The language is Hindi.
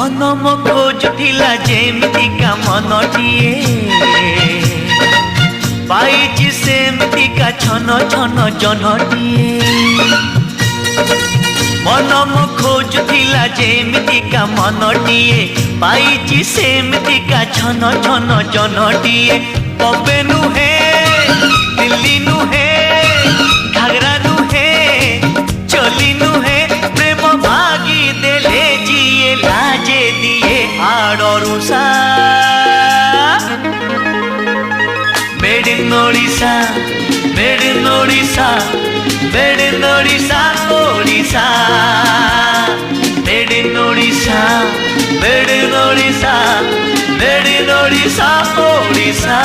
मन मो खोजुला जेमती का मनटिए पाइछि सेमती का छन छन जनटिए मन मो खोजुला जेमती का मनटिए पाइछि सेमती का छन छन जनटिए कबे नुहे दिल्ली नुहे घाघरा नुहे चली नुहे प्रेम भागी देले जिए लाजे दिए आड़रुषा made in Odisha made in Odisha made in Odisha Odisha made in Odisha made in Odisha made in Odisha Odisha